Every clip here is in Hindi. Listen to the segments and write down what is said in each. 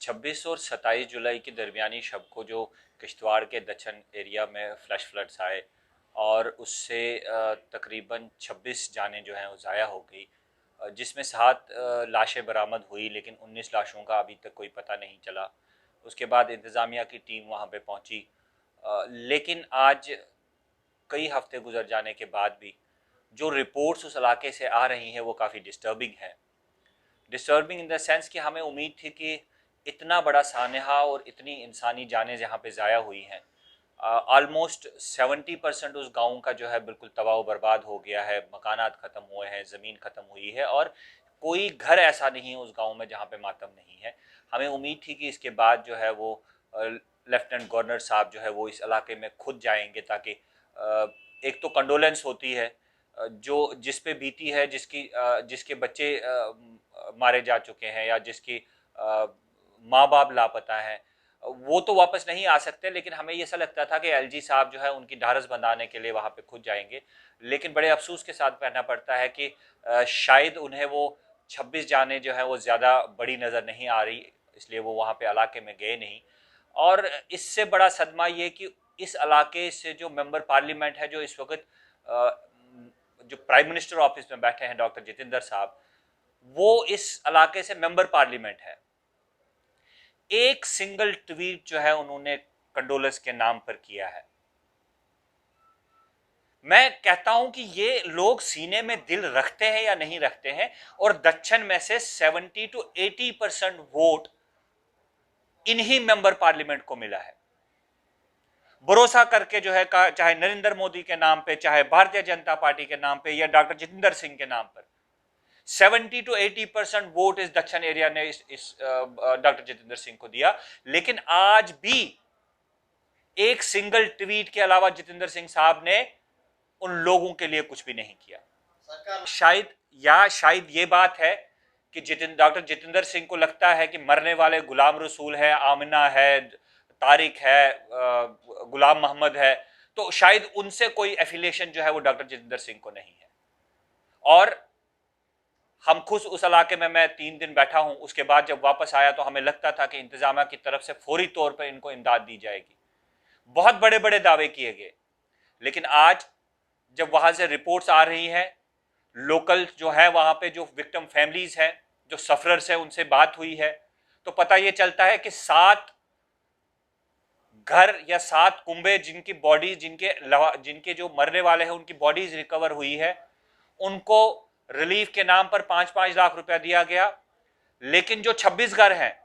26 और 27 जुलाई की दरमियानी शब को जो किश्तवाड़ के दक्षिण एरिया में फ्लैश फ्लड्स आए और उससे तकरीबन 26 जानें जो हैं वो ज़ाया हो गई, जिसमें 7 लाशें बरामद हुई, लेकिन 19 लाशों का अभी तक कोई पता नहीं चला। उसके बाद इंतज़ामिया की टीम वहाँ पे पहुँची, लेकिन आज कई हफ्ते गुजर जाने के बाद भी जो रिपोर्ट्स उस इलाके से आ रही हैं वो काफ़ी डिस्टर्बिंग हैं। डिस्टर्बिंग इन द सेंस कि हमें उम्मीद थी कि इतना बड़ा सानहा और इतनी इंसानी जानें जहाँ पे ज़ाया हुई हैं, ऑलमोस्ट 70% उस गांव का जो है बिल्कुल तबाह बर्बाद हो गया है, मकानात ख़त्म हुए हैं, ज़मीन ख़त्म हुई है और कोई घर ऐसा नहीं है उस गांव में जहाँ पे मातम नहीं है। हमें उम्मीद थी कि इसके बाद जो है वो लेफ्टिनेंट गवर्नर साहब जो है वो इस इलाके में खुद जाएंगे, ताकि एक तो कंडोलेंस होती है जो जिस पे बीती है, जिसके बच्चे मारे जा चुके हैं या जिसकी माँ बाप लापता हैं, वो तो वापस नहीं आ सकते, लेकिन हमें ये ऐसा लगता था कि एलजी साहब जो है उनकी ढारस बंधाने के लिए वहाँ पे खुद जाएंगे। लेकिन बड़े अफसोस के साथ कहना पड़ता है कि शायद उन्हें वो 26 जाने जो है वो ज़्यादा बड़ी नज़र नहीं आ रही, इसलिए वो वहाँ पे इलाके में गए नहीं। और इससे बड़ा सदमा ये कि इस इलाके से जो मेंबर पार्लियामेंट है, जो इस वक्त जो प्राइम मिनिस्टर ऑफिस में बैठे हैं डॉक्टर जितेंद्र साहब, वो इस इलाके से मेंबर पार्लियामेंट है। एक सिंगल ट्वीट जो है उन्होंने कंडोलेंस के नाम पर किया है। मैं कहता हूं कि ये लोग सीने में दिल रखते हैं या नहीं रखते हैं। और दक्षिण में से 70 to 80% वोट इन्हीं मेंबर पार्लियामेंट को मिला है। भरोसा करके जो है, चाहे नरेंद्र मोदी के नाम पे, चाहे भारतीय जनता पार्टी के नाम पे या डॉक्टर जितेंद्र सिंह के नाम पर, 70 to 80% वोट इस दक्षिण एरिया ने इस डॉक्टर जितेंद्र सिंह को दिया। लेकिन आज भी एक सिंगल ट्वीट के अलावा जितेंद्र सिंह साहब ने उन लोगों के लिए कुछ भी नहीं किया। शायद ये बात है कि डॉक्टर जितेंद्र सिंह को लगता है कि मरने वाले गुलाम रसूल है, आमिना है, तारिक है, गुलाम मोहम्मद है, तो शायद उनसे कोई एफिलिएशन जो है वो डॉक्टर जितेंद्र सिंह को नहीं है। और हम खुद उस इलाके में, मैं 3 दिन बैठा हूं, उसके बाद जब वापस आया तो हमें लगता था कि इंतजामिया की तरफ से फौरी तौर पर इनको इमदाद दी जाएगी। बहुत बड़े बड़े दावे किए गए, लेकिन आज जब वहां से रिपोर्ट्स आ रही हैं, लोकल जो है वहां पे जो विक्टिम फैमिलीज हैं, जो सफरर्स हैं, उनसे बात हुई है, तो पता यह चलता है कि 7 घर या 7 कुंबे जिनकी बॉडीज, जिनके जो मरने वाले हैं उनकी बॉडीज रिकवर हुई है, उनको रिलीफ के नाम पर 5-5 लाख रुपया दिया गया। लेकिन जो 26 घर हैं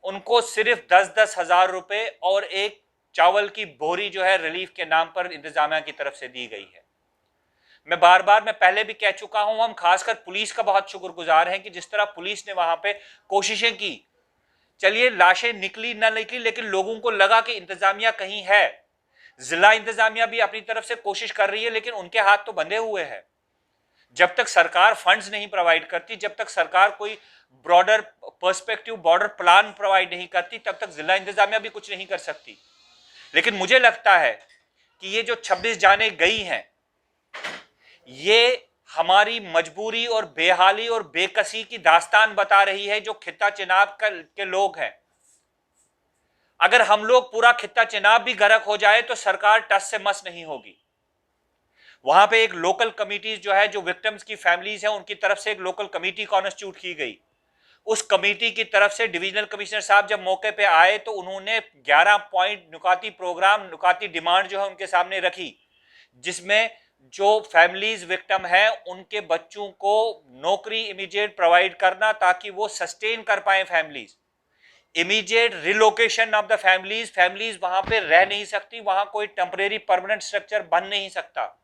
उनको सिर्फ 10-10 हजार रुपए और एक चावल की बोरी जो है रिलीफ के नाम पर इंतजामिया की तरफ से दी गई है। मैं पहले भी कह चुका हूं, हम खासकर पुलिस का बहुत शुक्रगुजार हैं कि जिस तरह पुलिस ने वहां पे कोशिशें की। चलिए लाशें निकली ना निकली, लेकिन लोगों को लगा कि इंतजामिया कहीं है। जिला इंतजामिया भी अपनी तरफ से कोशिश कर रही है, लेकिन उनके हाथ तो बंधे हुए हैं। जब तक सरकार फंड्स नहीं प्रोवाइड करती, जब तक सरकार कोई broader perspective border plan provide नहीं करती, तब तक जिला इंतजामिया भी कुछ नहीं कर सकती। लेकिन मुझे लगता है कि ये जो 26 जाने गई हैं, ये हमारी मजबूरी और बेहाली और बेकसी की दास्तान बता रही है जो खित्ता चिनाब के लोग हैं। अगर हम लोग पूरा खित्ता चिनाब भी गर्क हो जाए तो सरकार टस से मस नहीं होगी। वहां पे एक लोकल कमिटी जो है, जो विक्टिम्स की फैमिलीज हैं, उनकी तरफ से एक लोकल कमेटी कॉन्स्टिट्यूट की गई। उस कमेटी की तरफ से डिविजनल कमिश्नर साहब जब मौके पे आए तो उन्होंने 11 पॉइंट नुकाती प्रोग्राम, नुकाती डिमांड जो है उनके सामने रखी, जिसमें जो फैमिलीज विक्टिम है उनके बच्चों को नौकरी इमीडिएट प्रोवाइड करना ताकि वो सस्टेन कर पाए families, immediate relocation of the families वहां पे रह नहीं सकती, वहां कोई टेम्परेरी परमानेंट स्ट्रक्चर बन नहीं सकता,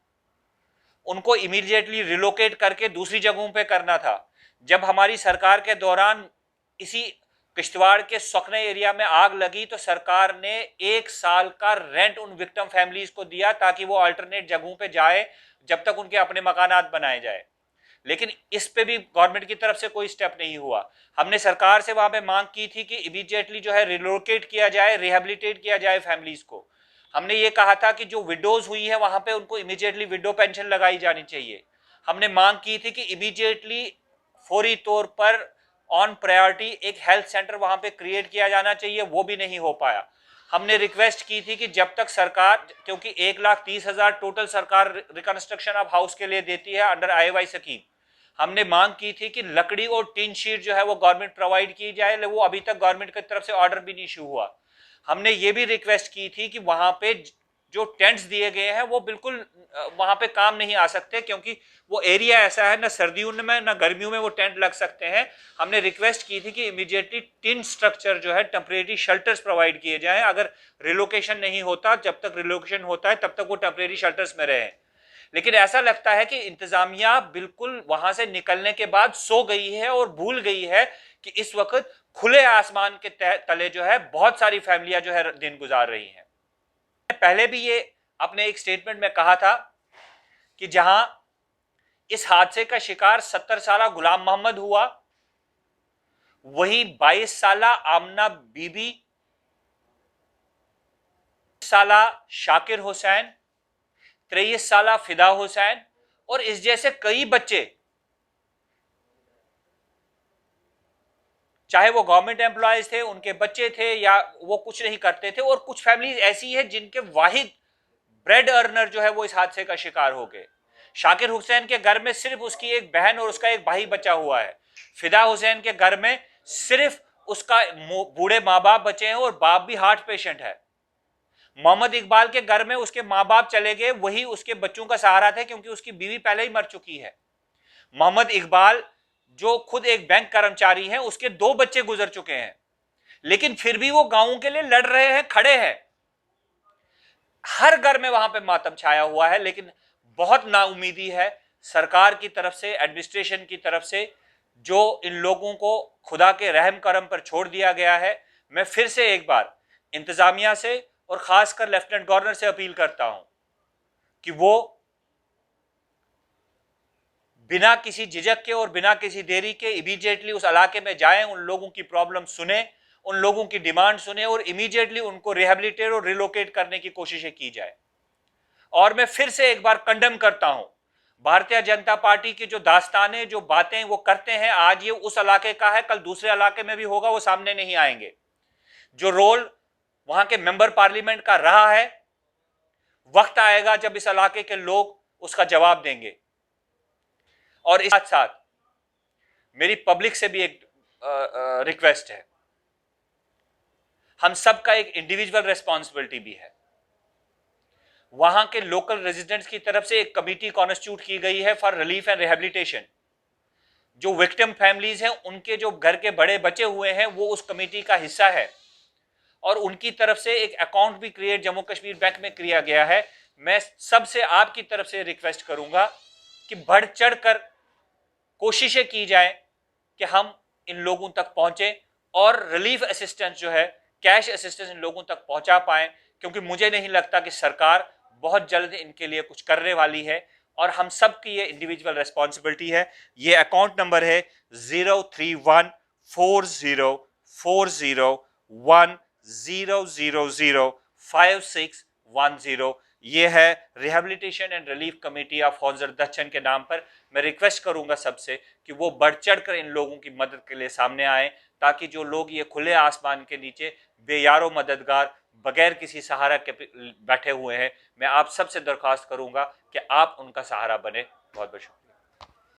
उनको इमीडिएटली रिलोकेट करके दूसरी जगहों पे करना था। जब हमारी सरकार के दौरान इसी किश्तवाड़ के सुखने एरिया में आग लगी तो सरकार ने 1 साल का रेंट उन विक्टिम फैमिलीज को दिया ताकि वो अल्टरनेट जगहों पे जाए जब तक उनके अपने मकानात बनाए जाए। लेकिन इस पे भी गवर्नमेंट की तरफ से कोई स्टेप नहीं हुआ। हमने सरकार से वहां पे मांग की थी कि इमीडिएटली जो है रिलोकेट किया जाए, रिहेबिलिटेट किया जाए फैमिलीज को। हमने ये कहा था कि जो विडोज हुई है वहां पे उनको इमीडिएटली विडो पेंशन लगाई जानी चाहिए। हमने मांग की थी कि इमीडिएटली फौरी तौर पर ऑन प्रायोरिटी एक हेल्थ सेंटर वहां पे क्रिएट किया जाना चाहिए, वो भी नहीं हो पाया। हमने रिक्वेस्ट की थी कि जब तक सरकार, क्योंकि 1,30,000 टोटल सरकार रिकंस्ट्रक्शन ऑफ हाउस के लिए देती है अंडर IY स्कीम, हमने मांग की थी कि लकड़ी और टीन शीट जो है वो गवर्नमेंट प्रोवाइड की जाए, लेकिन वो अभी तक गवर्नमेंट की तरफ से ऑर्डर भी नहीं इशू हुआ। हमने ये भी रिक्वेस्ट की थी कि वहां पे जो टेंट्स दिए गए हैं वो बिल्कुल वहां पे काम नहीं आ सकते, क्योंकि वो एरिया ऐसा है, ना सर्दियों में ना गर्मियों में वो टेंट लग सकते हैं। हमने रिक्वेस्ट की थी कि इमीडिएटली टिन स्ट्रक्चर जो है, टेम्परेरी शेल्टर्स प्रोवाइड किए जाएं। अगर रिलोकेशन नहीं होता, जब तक रिलोकेशन होता है तब तक वो टेम्परेरी शेल्टर्स में रहे। लेकिन ऐसा लगता है कि इंतजामिया बिल्कुल वहां से निकलने के बाद सो गई है और भूल गई है कि इस वक्त खुले आसमान के तले जो है बहुत सारी फैमिलियां जो है दिन गुजार रही हैं। पहले भी ये अपने एक स्टेटमेंट में कहा था कि जहां इस हादसे का शिकार 70 साला गुलाम मोहम्मद हुआ, वही 22 साला आमना बीबी, साला शाकिर हुसैन, 23 साला फिदा हुसैन और इस जैसे कई बच्चे, चाहे वो गवर्नमेंट एम्प्लॉयज थे, उनके बच्चे थे या वो कुछ नहीं करते थे, और कुछ फैमिलीज ऐसी है जिनके वाहिद ब्रेड अर्नर जो है वो इस हादसे का शिकार हो गए। शाकिर हुसैन के घर में सिर्फ उसकी एक बहन और उसका एक भाई बचा हुआ है। फिदा हुसैन के घर में सिर्फ उसका बूढ़े माँ बाप बचे हैं और बाप भी हार्ट पेशेंट है। मोहम्मद इकबाल के घर में उसके माँ बाप चले गए, वही उसके बच्चों का सहारा थे क्योंकि उसकी बीवी पहले ही मर चुकी है। मोहम्मद इकबाल जो खुद एक बैंक कर्मचारी हैं, उसके 2 बच्चे गुजर चुके हैं, लेकिन फिर भी वो गांवों के लिए लड़ रहे हैं, खड़े हैं। हर घर में वहां पे मातम छाया हुआ है, लेकिन बहुत नाउमीदी है सरकार की तरफ से, एडमिनिस्ट्रेशन की तरफ से, जो इन लोगों को खुदा के रहम करम पर छोड़ दिया गया है। मैं फिर से एक बार इंतजामिया से और खासकर लेफ्टिनेंट गवर्नर से अपील करता हूं कि वो बिना किसी झिझक के और बिना किसी देरी के इमीडिएटली उस इलाके में जाएं, उन लोगों की प्रॉब्लम सुने, उन लोगों की डिमांड सुने और इमीडिएटली उनको रिहेबिलिटेट और रिलोकेट करने की कोशिशें की जाए। और मैं फिर से एक बार कंडेम करता हूं भारतीय जनता पार्टी की जो दास्तानें, जो बातें वो करते हैं, आज ये उस इलाके का है, कल दूसरे इलाके में भी होगा, वो सामने नहीं आएंगे। जो रोल वहां के मेंबर पार्लियामेंट का रहा है, वक्त आएगा जब इस इलाके के लोग उसका जवाब देंगे। और इस साथ साथ मेरी पब्लिक से भी एक रिक्वेस्ट है, हम सबका एक इंडिविजुअल रिस्पॉन्सिबिलिटी भी है। वहां के लोकल रेजिडेंट्स की तरफ से एक कमिटी कॉन्स्टिट्यूट की गई है फॉर रिलीफ एंड रिहेबिलिटेशन। जो विक्टिम फैमिलीज हैं, उनके जो घर के बड़े बचे हुए हैं, वो उस कमिटी का हिस्सा है और उनकी तरफ से एक अकाउंट भी क्रिएट जम्मू कश्मीर बैंक में किया गया है। मैं सबसे आपकी तरफ से रिक्वेस्ट करूंगा कि बढ़ चढ़ कर कोशिशें की जाए कि हम इन लोगों तक पहुंचे और रिलीफ असिस्टेंस जो है, कैश असिस्टेंस इन लोगों तक पहुंचा पाए, क्योंकि मुझे नहीं लगता कि सरकार बहुत जल्द इनके लिए कुछ करने वाली है और हम सब की ये इंडिविजुअल रिस्पॉन्सिबिलिटी है। ये अकाउंट नंबर है 0314001005610। ये है rehabilitation and relief committee of हौजर दच्चन के नाम पर। मैं रिक्वेस्ट करूंगा सबसे कि वो बढ़ चढ़ कर इन लोगों की मदद के लिए सामने आए, ताकि जो लोग ये खुले आसमान के नीचे बेयारो मददगार बगैर किसी सहारा के बैठे हुए हैं, मैं आप सबसे दरख्वास्त करूंगा कि आप उनका सहारा बने। बहुत बहुत शुक्रिया।